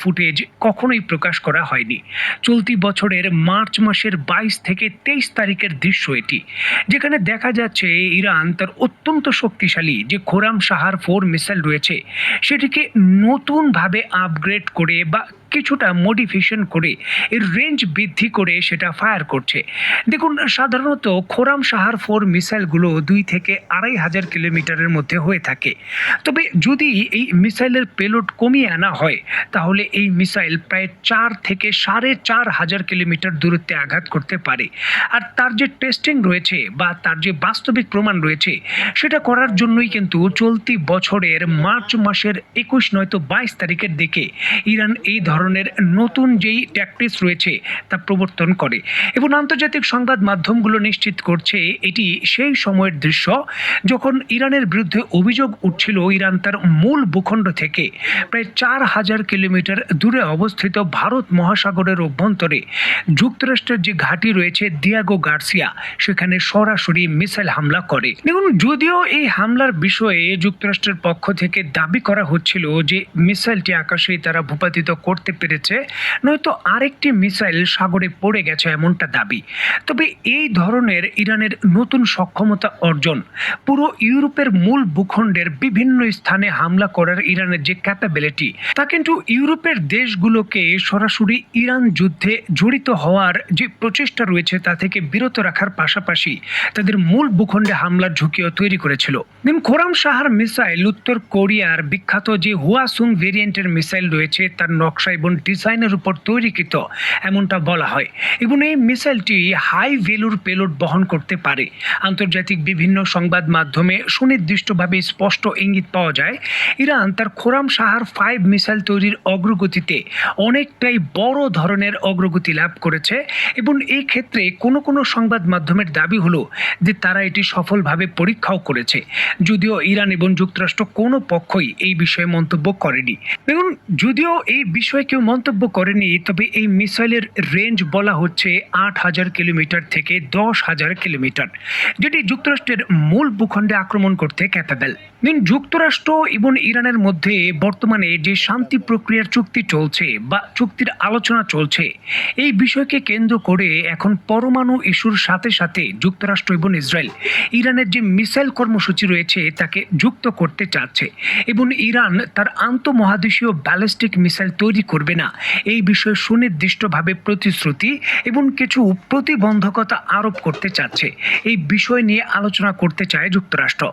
Footage কখনোই প্রকাশ করা হয়নি। চলতি বছরের মার্চ মাসের 22 থেকে 23 তারিখের দৃশ্য এটি, যেখানে দেখা যাচ্ছে ইরান তার অত্যন্ত শক্তিশালী যে খোরাম-শাহার 4 মিসাইল রয়েছে সেটিকে নতুনভাবে আপগ্রেড করে বা কিছুটা মডিফিকেশন করে এর রেঞ্জ বৃদ্ধি করে সেটা ফায়ার করছে। দেখুন, সাধারণত খোরাম-শাহার 4 মিসাইলগুলো 2 থেকে 2500 কিলোমিটারের মধ্যে হয়ে থাকে। তবে যদি এই মিসাইলের পেলোড কমিয়ে আনা হয় তাহলে এই মিসাইল প্রায় 4 থেকে 4500 কিলোমিটার দূরত্বে আঘাত করতে পারে। আর তার যে টেস্টিং রয়েছে বা তার যে বাস্তবিক প্রমাণ রয়েছে সেটা করার জন্যই কিন্তু চলতি বছরের মার্চ মাসের 21 নয়তো 22 তারিখের দিকে ইরান এই ধরনের নতুন যেই ট্যাকটিক্স রয়েছে তা প্রবর্তন করে এবং আন্তর্জাতিক সংবাদ মাধ্যমগুলো নিশ্চিত করছে এটি সেই সময়ের দৃশ্য যখন ইরানের বিরুদ্ধে অভিযোগ উঠছিল ইরান তার মূল ভূখণ্ড থেকে প্রায় 4000 কিলোমিটার দূরে অবস্থিত ভারত মহাসাগরের অভ্যন্তরে যুক্তরাষ্ট্রের যে ঘাঁটি রয়েছে দিয়াগো গার্সিয়া সেখানে সরাসরি মিসাইল হামলা করে। দেখুন, যদিও এই হামলার বিষয়ে যুক্তরাষ্ট্রের পক্ষ থেকে দাবি করা হচ্ছিল যে মিসাইলটি আকাশে তারা ভূপাতিত করতে পেরেছে, নয়তো আরেকটি মিসাইল সাগরে পড়ে গেছে এমনটা দাবি। তবে এই ধরনের ইরানের নতুন সক্ষমতা অর্জন পুরো ইউরোপের মূল ভূখণ্ডের বিভিন্ন স্থানে হামলা করার ইরানের যে ক্যাপাবিলিটি তা কিন্তু ইউরোপের দেশগুলোকে সরাসরি ইরান যুদ্ধে জড়িত হওয়ার যে প্রচেষ্টা রয়েছে তা থেকে বিরত রাখার পাশাপাশি তাদের মূল ভূখণ্ডে হামলার ঝুঁকিও তৈরি করেছিল। খোরাম-শাহার মিসাইল উত্তর কোরিয়ার বিখ্যাত যে হুয়াসুং ভেরিয়েন্টের মিসাইল রয়েছে তার নকশা এবং ডিজাইনের উপর তৈরিকৃত এমনটা বলা হয় এবং এই মিসাইলটি হাই ভ্যালুর পেলোড বহন করতে পারে। আন্তর্জাতিক বিভিন্ন সংবাদ মাধ্যমে সুনির্দিষ্টভাবে স্পষ্ট ইঙ্গিত পাওয়া যায় ইরান তার খোরাম-শাহার 5 মিসাইল তৈরির অগ্রগতিতে অনেকটাই বড় ধরনের অগ্রগতি লাভ করেছে এবং এই ক্ষেত্রে কোনো কোনো সংবাদ মাধ্যমের দাবি হলো যে তারা এটি সফলভাবে পরীক্ষাও করেছে, যদিও ইরান এবং যুক্তরাষ্ট্র কোনো পক্ষই এই বিষয়ে মন্তব্য করেনি। দেখুন, যদিও এই বিষয়ে কেউ মন্তব্য করেনি তবে এই মিসাইলের রেঞ্জ বলা হচ্ছে 8000 কিলোমিটার থেকে 10,000 কিলোমিটার, যেটি যুক্তরাষ্ট্রের মূল ভূখণ্ডে আক্রমণ করতে ক্যাপাবল। যুক্তরাষ্ট্র এবং ইরানের মধ্যে বর্তমানে যে শান্তি প্রক্রিয়ার চুক্তি চলছে বা চুক্তির আলোচনা চলছে এই বিষয়কে কেন্দ্র করে এখন পরমাণু ইস্যুর সাথে সাথে যুক্তরাষ্ট্র এবং ইসরায়েল ইরানের যে মিসাইল কর্মসূচি রয়েছে তাকে যুক্ত করতে চাচ্ছে এবং ইরান তার আন্তঃমহাদেশীয় ব্যালিস্টিক মিসাইল তৈরি করবে না এই বিষয়ে সুনির্দিষ্টভাবে প্রতিশ্রুতি এবং কিছু প্রতিবন্ধকতা আরোপ করতে চাচ্ছে। এই বিষয় নিয়ে আলোচনা করতে চায় যুক্তরাষ্ট্র।